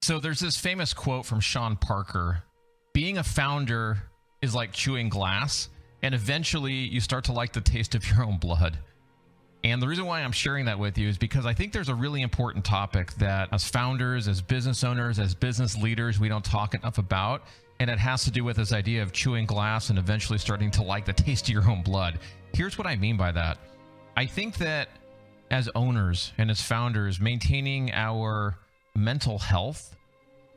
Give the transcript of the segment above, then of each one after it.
So there's this famous quote from Sean Parker: being a founder is like chewing glass, and eventually you start to like the taste of your own blood. And the reason why I'm sharing that with you is because I think there's a really important topic that as founders, as business owners, as business leaders, we don't talk enough about. And it has to do with this idea of chewing glass and eventually starting to like the taste of your own blood. Here's what I mean by that. I think that as owners and as founders, maintaining our mental health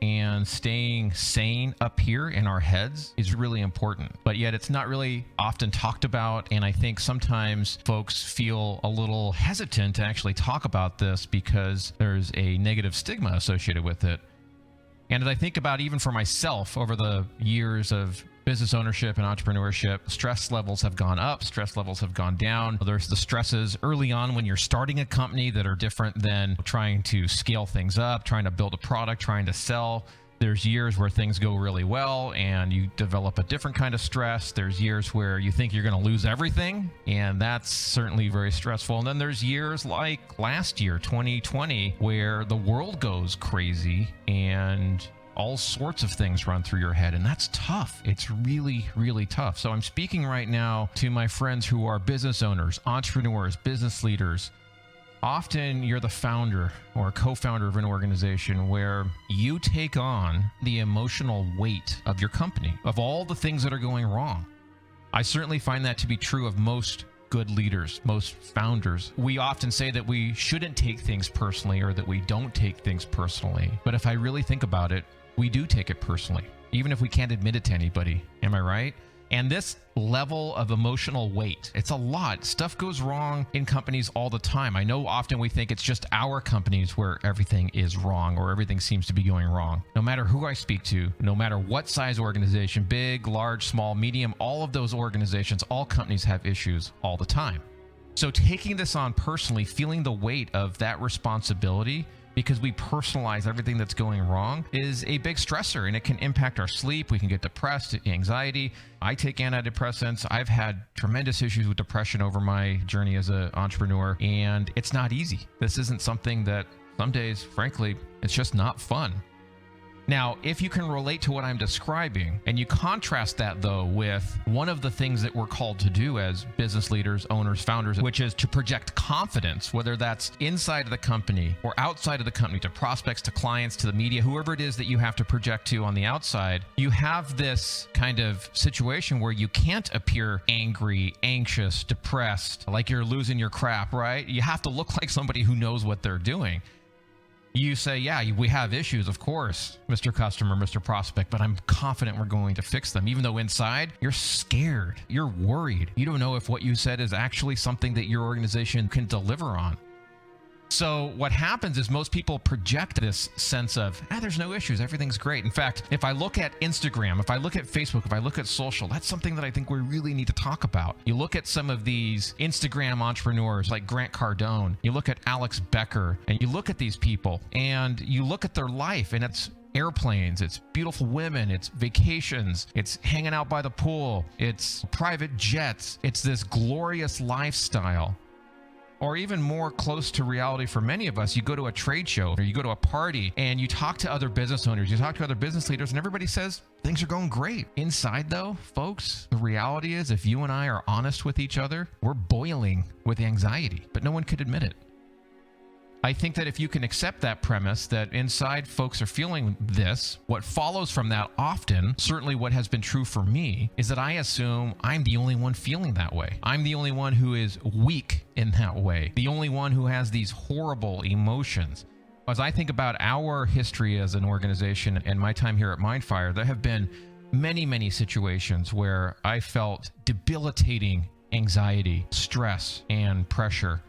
and staying sane up here in our heads is really important, but yet it's not really often talked about. And I think sometimes folks feel a little hesitant to actually talk about this because there's a negative stigma associated with it. And as I think about even for myself over the years of business ownership and entrepreneurship, stress levels have gone up, stress levels have gone down. There's the stresses early on when you're starting a company that are different than trying to scale things up, trying to build a product, trying to sell. There's years where things go really well and you develop a different kind of stress. There's years where you think you're going to lose everything, and that's certainly very stressful. And then there's years like last year, 2020, where the world goes crazy and all sorts of things run through your head, and that's tough. It's really, really tough. So I'm speaking right now to my friends who are business owners, entrepreneurs, business leaders. Often you're the founder or co-founder of an organization where you take on the emotional weight of your company, of all the things that are going wrong. I certainly find that to be true of most good leaders, most founders. We often say that we shouldn't take things personally or that we don't take things personally. But if I really think about it, we do take it personally, even if we can't admit it to anybody. Am I right? And this level of emotional weight, it's a lot. Stuff goes wrong in companies all the time. I know often we think it's just our companies where everything is wrong or everything seems to be going wrong. No matter who I speak to, no matter what size organization, big, large, small, medium, all of those organizations, all companies have issues all the time. So taking this on personally, feeling the weight of that responsibility because we personalize everything that's going wrong is a big stressor, and it can impact our sleep. We can get depressed, anxiety. I take antidepressants. I've had tremendous issues with depression over my journey as an entrepreneur, and it's not easy. This isn't something that some days, frankly, it's just not fun. Now, if you can relate to what I'm describing, and you contrast that, though, with one of the things that we're called to do as business leaders, owners, founders, which is to project confidence, whether that's inside of the company or outside of the company, to prospects, to clients, to the media, whoever it is that you have to project to on the outside, you have this kind of situation where you can't appear angry, anxious, depressed, like you're losing your crap, right? You have to look like somebody who knows what they're doing. You say, yeah, we have issues, of course, Mr. Customer, Mr. Prospect, but I'm confident we're going to fix them. Even though inside, you're scared, you're worried. You don't know if what you said is actually something that your organization can deliver on. So what happens is most people project this sense of, there's no issues, everything's great. In fact, if I look at Instagram, if I look at Facebook, if I look at social, that's something that I think we really need to talk about. You look at some of these Instagram entrepreneurs like Grant Cardone, you look at Alex Becker, and you look at these people and you look at their life, and it's airplanes, it's beautiful women, it's vacations, it's hanging out by the pool, it's private jets, it's this glorious lifestyle. Or even more close to reality for many of us, you go to a trade show or you go to a party and you talk to other business owners, you talk to other business leaders, and everybody says things are going great. Inside though, folks, the reality is if you and I are honest with each other, we're boiling with anxiety, but no one could admit it. I think that if you can accept that premise that inside folks are feeling this, what follows from that often, certainly what has been true for me, is that I assume I'm the only one feeling that way. I'm the only one who is weak in that way, the only one who has these horrible emotions. As I think about our history as an organization and my time here at Mindfire, there have been many, many situations where I felt debilitating anxiety, stress, and pressure.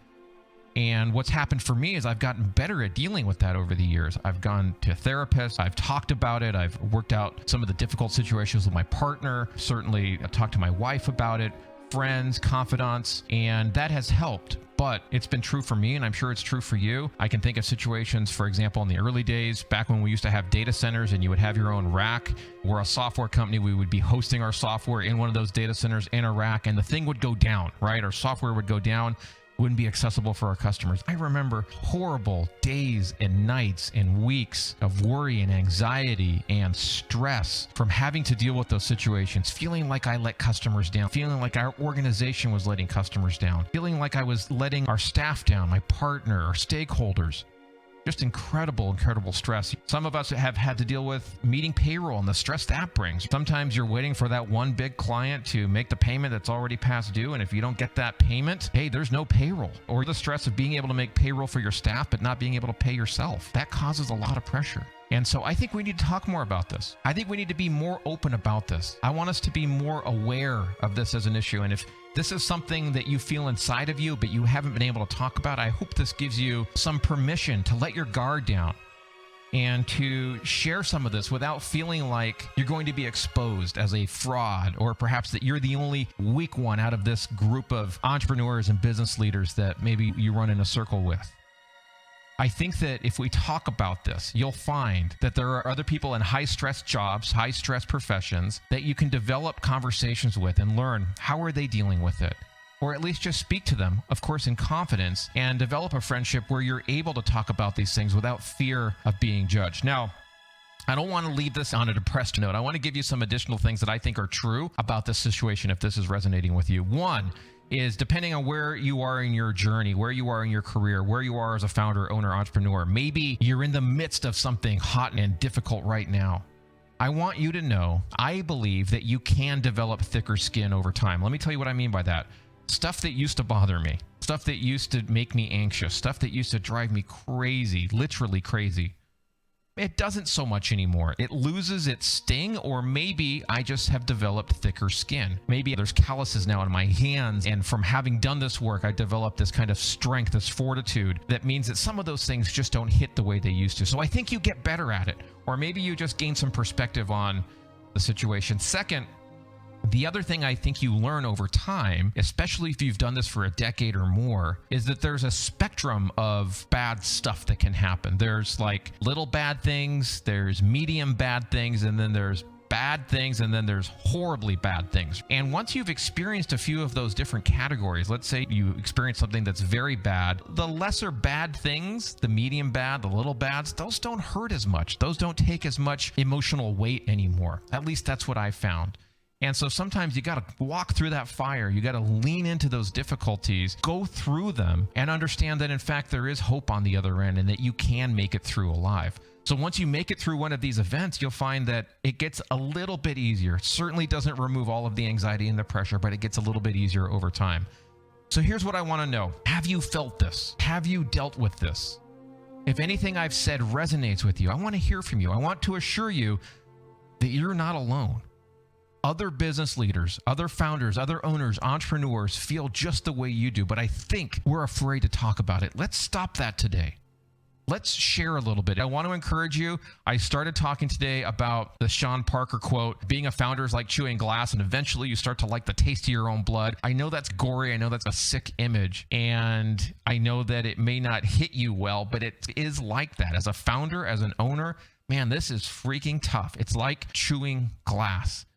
And what's happened for me is I've gotten better at dealing with that over the years. I've gone to therapists, I've talked about it, I've worked out some of the difficult situations with my partner, certainly I've talked to my wife about it, friends, confidants, and that has helped. But it's been true for me, and I'm sure it's true for you. I can think of situations, for example, in the early days, back when we used to have data centers and you would have your own rack. We're a software company. We would be hosting our software in one of those data centers in a rack, and the thing would go down, right? Our software would go down. wouldn't be accessible for our customers. I remember horrible days and nights and weeks of worry and anxiety and stress from having to deal with those situations, feeling like I let customers down, feeling like our organization was letting customers down, feeling like I was letting our staff down, my partner, our stakeholders. Just incredible stress. Some of us have had to deal with meeting payroll and the stress that brings. Sometimes you're waiting for that one big client to make the payment that's already past due, and if you don't get that payment, hey, there's no payroll. Or the stress of being able to make payroll for your staff but not being able to pay yourself. That causes a lot of pressure. And so I think we need to talk more about this. I think we need to be more open about this. I want us to be more aware of this as an issue. And if this is something that you feel inside of you, but you haven't been able to talk about, I hope this gives you some permission to let your guard down and to share some of this without feeling like you're going to be exposed as a fraud, or perhaps that you're the only weak one out of this group of entrepreneurs and business leaders that maybe you run in a circle with. I think that if we talk about this, you'll find that there are other people in high-stress jobs, high-stress professions that you can develop conversations with and learn how are they dealing with it. Or at least just speak to them, of course, in confidence, and develop a friendship where you're able to talk about these things without fear of being judged. Now, I don't want to leave this on a depressed note. I want to give you some additional things that I think are true about this situation if this is resonating with you. One is, depending on where you are in your journey, where you are in your career, where you are as a founder, owner, entrepreneur, maybe you're in the midst of something hot and difficult right now. I want you to know, I believe that you can develop thicker skin over time. Let me tell you what I mean by that. Stuff that used to bother me, stuff that used to make me anxious, stuff that used to drive me crazy, literally crazy. It doesn't so much anymore. It loses its sting, or maybe I just have developed thicker skin. Maybe there's calluses now in my hands, and from having done this work, I developed this kind of strength, this fortitude that means that some of those things just don't hit the way they used to. So I think you get better at it, or maybe you just gain some perspective on the situation. Second, the other thing I think you learn over time, especially if you've done this for a decade or more, is that there's a spectrum of bad stuff that can happen. There's like little bad things, there's medium bad things, and then there's bad things, and then there's horribly bad things. And once you've experienced a few of those different categories, let's say you experience something that's very bad, the lesser bad things, the medium bad, the little bads, those don't hurt as much. Those don't take as much emotional weight anymore. At least that's what I've found. And so sometimes you got to walk through that fire. You got to lean into those difficulties, go through them, and understand that in fact there is hope on the other end and that you can make it through alive. So once you make it through one of these events, you'll find that it gets a little bit easier. It certainly doesn't remove all of the anxiety and the pressure, but it gets a little bit easier over time. So here's what I want to know. Have you felt this? Have you dealt with this? If anything I've said resonates with you, I want to hear from you. I want to assure you that you're not alone. Other business leaders, other founders, other owners, entrepreneurs feel just the way you do, but I think we're afraid to talk about it. Let's stop that today. Let's share a little bit. I want to encourage you. I started talking today about the Sean Parker quote, being a founder is like chewing glass, and eventually you start to like the taste of your own blood. I know that's gory. I know that's a sick image, and I know that it may not hit you well, but it is like that. As a founder, as an owner, man, this is freaking tough. It's like chewing glass.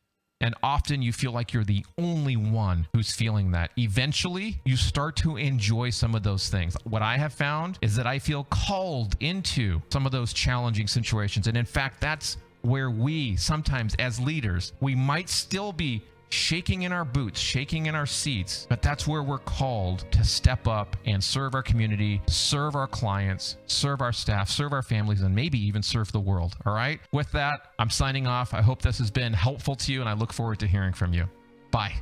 And often you feel like you're the only one who's feeling that. Eventually, you start to enjoy some of those things. What I have found is that I feel called into some of those challenging situations. And in fact, that's where we sometimes as leaders, we might still be shaking in our boots, shaking in our seats, but that's where we're called to step up and serve our community, serve our clients, serve our staff, serve our families, and maybe even serve the world. All right? With that, I'm signing off. I hope this has been helpful to you, and I look forward to hearing from you. Bye.